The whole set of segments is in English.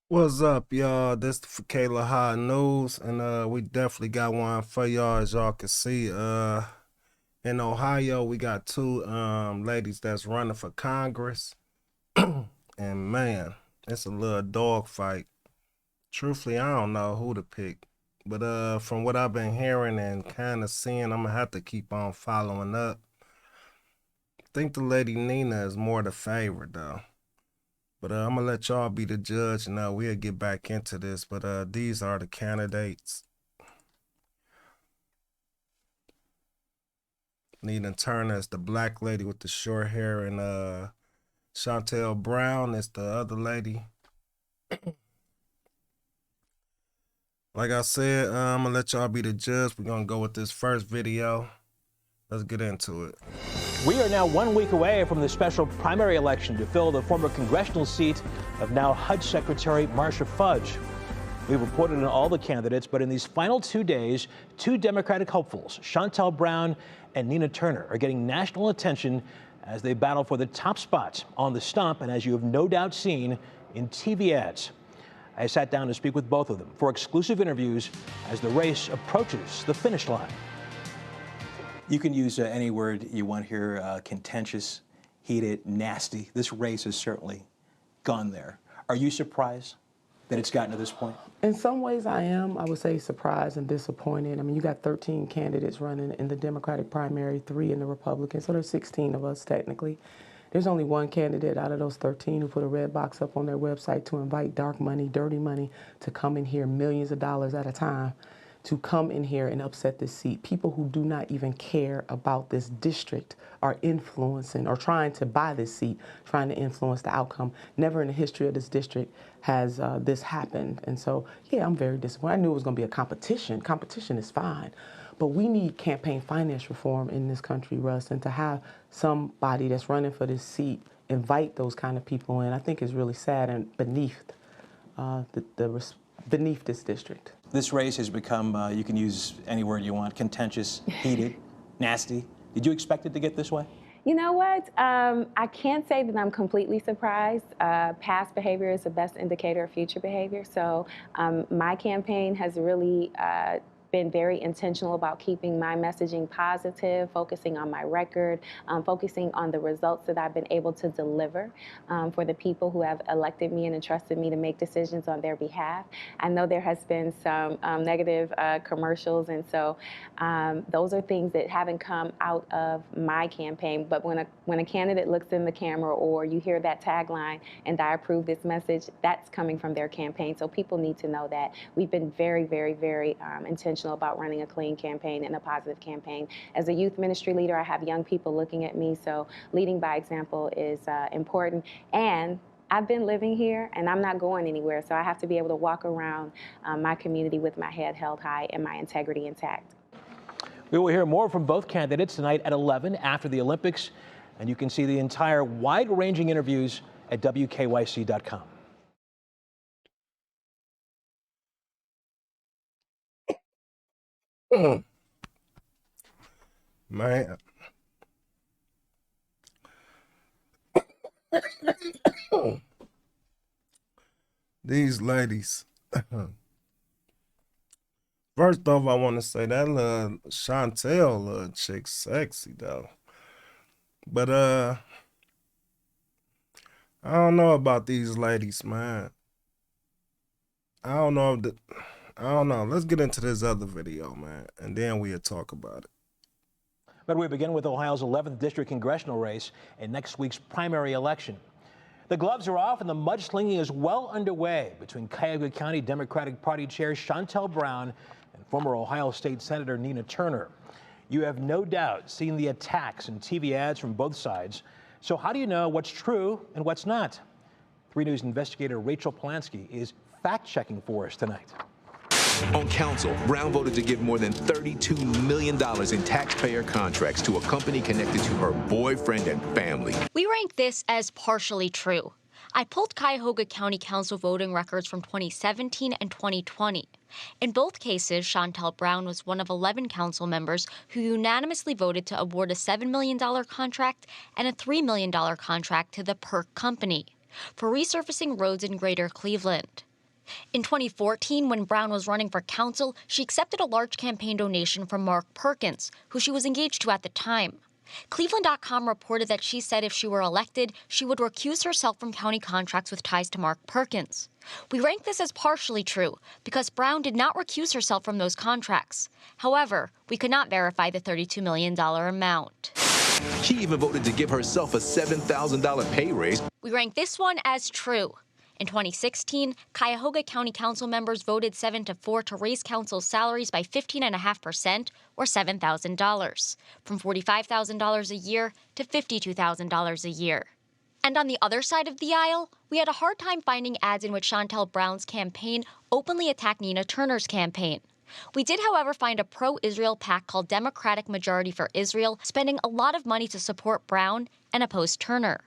What's up, y'all? This the Kayla High News, and we definitely got one for y'all. As y'all can see, in Ohio, we got two ladies that's running for Congress, and man, it's a little dog fight. Truthfully, I don't know who to pick, but from what I've been hearing and kind of seeing, I'm gonna have to keep on following up. I think the lady Nina is more the favorite though. But I'm gonna let y'all be the judge, and we'll get back into this. But these are the candidates. Nina Turner is the black lady with the short hair, and Shontel Brown is the other lady. Like I said, I'm gonna let y'all be the judge. We're gonna go with this first video. Let's get into it. We are now 1 week away from the special primary election to fill the former congressional seat of now HUD Secretary Marcia Fudge. We've reported on all the candidates, but in these final 2 days, two Democratic hopefuls, Shontel Brown and Nina Turner, are getting national attention as they battle for the top spots on the stump, and as you have no doubt seen in TV ads. I sat down to speak with both of them for exclusive interviews as the race approaches the finish line. You can use any word you want here, contentious, heated, nasty. This race has certainly gone there. Are you surprised that it's gotten to this point? In some ways I am. I would say surprised and disappointed. I mean, you got 13 candidates running in the Democratic primary, 3 in the Republican, so there's 16 of us technically. There's only one candidate out of those 13 who put a red box up on their website to invite dark money, dirty money to come in here, millions of dollars at a time, to come in here and upset this seat. People who do not even care about this district are influencing or trying to buy this seat, trying to influence the outcome. Never in the history of this district has this happened. And so, yeah, I'm very disappointed. I knew it was going to be a competition. Competition is fine. But we need campaign finance reform in this country, Russ, and to have somebody that's running for this seat invite those kind of people in, I think is really sad and beneath beneath this district. This race has become, you can use any word you want, contentious, heated, nasty. Did you expect it to get this way? You know what? I can't say that I'm completely surprised. Past behavior is the best indicator of future behavior. So my campaign has really been very intentional about keeping my messaging positive, focusing on my record, focusing on the results that I've been able to deliver for the people who have elected me and entrusted me to make decisions on their behalf. I know there has been some negative commercials, and so those are things that haven't come out of my campaign. But when a candidate looks in the camera or you hear that tagline, "and I approve this message," that's coming from their campaign. So people need to know that we've been very, very, very intentional about running a clean campaign and a positive campaign. As a youth ministry leader, I have young people looking at me, so leading by example is important. And I've been living here and I'm not going anywhere, so I have to be able to walk around my community with my head held high and my integrity intact. We will hear more from both candidates tonight at 11 after the Olympics, and you can see the entire wide-ranging interviews at WKYC.com. Man. These ladies. First off, I want to say that little Shontel little chick sexy though. But I don't know about these ladies, man. I don't know if I don't know. Let's get into this other video, man, and then we'll talk about it. But we begin with Ohio's 11th district congressional race and next week's primary election. The gloves are off and the mudslinging is well underway between Cuyahoga County Democratic Party Chair Shontel Brown and former Ohio State Senator Nina Turner. You have no doubt seen the attacks and TV ads from both sides. So how do you know what's true and what's not? 3 News investigator Rachel Polanski is fact-checking for us tonight. On council, Brown voted to give more than $32 million in taxpayer contracts to a company connected to her boyfriend and family. We rank this as partially true. I pulled Cuyahoga County Council voting records from 2017 and 2020. In both cases, Shontel Brown was one of 11 council members who unanimously voted to award a $7 million contract and a $3 million contract to the PERC company for resurfacing roads in Greater Cleveland. In 2014, when Brown was running for council, she accepted a large campaign donation from Mark Perkins, who she was engaged to at the time. Cleveland.com reported that she said if she were elected, she would recuse herself from county contracts with ties to Mark Perkins. We rank this as partially true because Brown did not recuse herself from those contracts. However, we could not verify the $32 million amount. She even voted to give herself a $7,000 pay raise. We rank this one as true. In 2016, Cuyahoga County Council members voted 7-4 to raise council salaries by 15.5%, or $7,000, from $45,000 a year to $52,000 a year. And on the other side of the aisle, we had a hard time finding ads in which Shontel Brown's campaign openly attacked Nina Turner's campaign. We did, however, find a pro-Israel PAC called Democratic Majority for Israel spending a lot of money to support Brown and oppose Turner.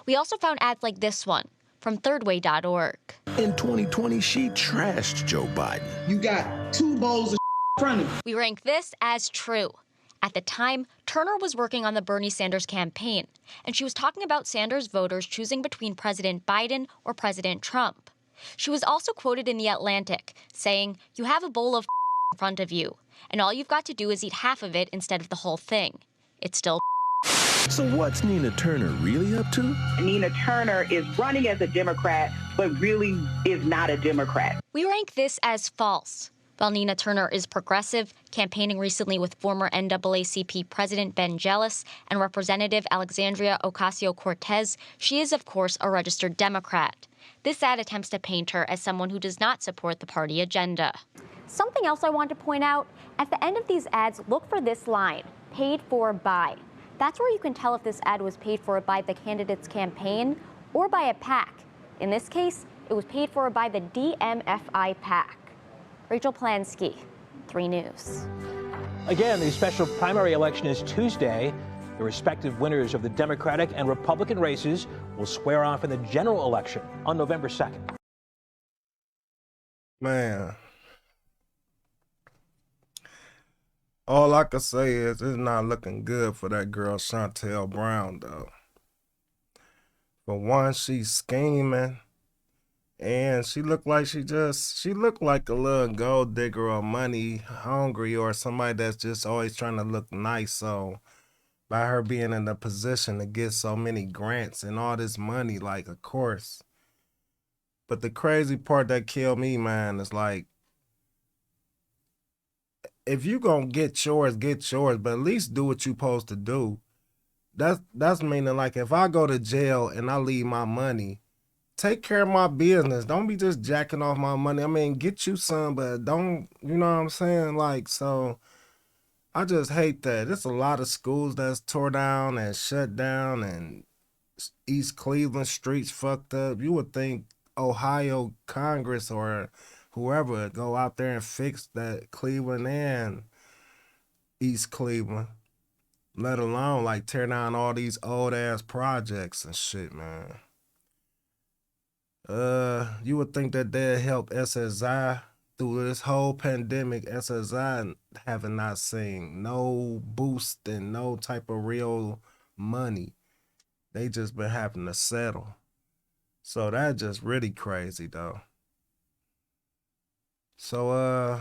We also found ads like this one from thirdway.org. In 2020, she trashed Joe Biden. You got two bowls of in front of you. We rank this as true. At the time, Turner was working on the Bernie Sanders campaign, and she was talking about Sanders voters choosing between President Biden or President Trump. She was also quoted in The Atlantic, saying, "You have a bowl of in front of you, and all you've got to do is eat half of it instead of the whole thing. It's still." So what's Nina Turner really up to? Nina Turner is running as a Democrat, but really is not a Democrat. We rank this as false. While Nina Turner is progressive, campaigning recently with former NAACP President Ben Jealous and Representative Alexandria Ocasio-Cortez, she is, of course, a registered Democrat. This ad attempts to paint her as someone who does not support the party agenda. Something else I want to point out, at the end of these ads, look for this line, paid for by. That's where you can tell if this ad was paid for by the candidate's campaign or by a PAC. In this case, it was paid for by the DMFI PAC. Rachel Plansky, 3 News. Again, the special primary election is Tuesday. The respective winners of the Democratic and Republican races will square off in the general election on November 2nd. Man. All I can say is it's not looking good for that girl Shontel Brown, though. For one, she's scheming, and she looked like she looked like a little gold digger or money hungry or somebody that's just always trying to look nice. So by her being in the position to get so many grants and all this money, like, of course. But the crazy part that killed me, man, is like, if you gonna get yours, but at least do what you supposed to do. That's meaning, like, if I go to jail and I leave my money, take care of my business. Don't be just jacking off my money. I mean, get you some, but don't, you know what I'm saying? Like, so I just hate that. There's a lot of schools that's tore down and shut down, and East Cleveland streets fucked up. You would think Ohio Congress or whoever go out there and fix that Cleveland and East Cleveland, let alone like tear down all these old ass projects and shit, man. You would think that they'd help SSI through this whole pandemic. SSI having not seen no boost and no type of real money. They just been having to settle. So that's just really crazy, though. So,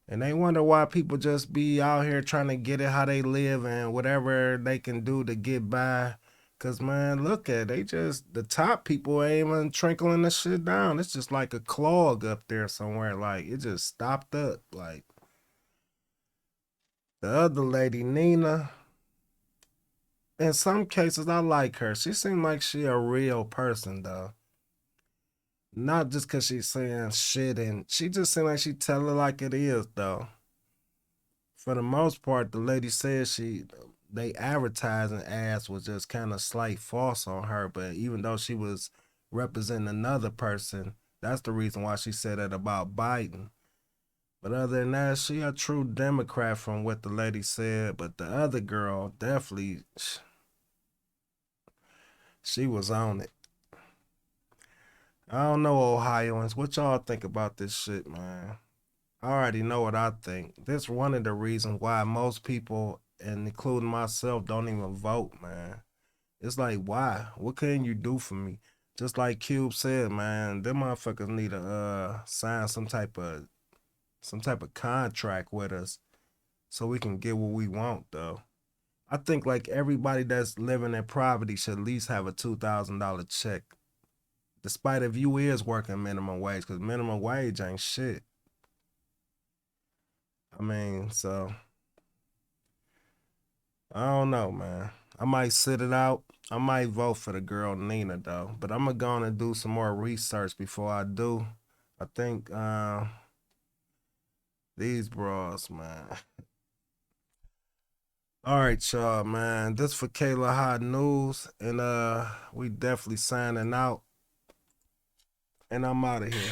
and they wonder why people just be out here trying to get it how they live and whatever they can do to get by. Cause, man, look at the top people ain't even trickling the shit down. It's just like a clog up there somewhere. Like, it just stopped up. Like, the other lady, Nina, in some cases, I like her. She seemed like she a real person, though. Not just because she's saying shit, and she just seemed like she tell it like it is, though. For the most part, the lady said they advertising ads was just kind of slight false on her, but even though she was representing another person, that's the reason why she said that about Biden. But other than that, she a true Democrat from what the lady said, but the other girl, definitely, she was on it. I don't know, Ohioans. What y'all think about this shit, man? I already know what I think. This one of the reasons why most people, and including myself, don't even vote, man. It's like, why? What can you do for me? Just like Cube said, man, them motherfuckers need to sign some type of contract with us so we can get what we want, though. I think like everybody that's living in poverty should at least have a $2,000 check, despite if you is working minimum wage, because minimum wage ain't shit. I mean, so I don't know, man. I might sit it out. I might vote for the girl Nina though, but I'm gonna go on and do some more research before I do. I think these bras, man. All right, y'all, man. This for Kayla Hot News, and we definitely signing out. And I'm out of here.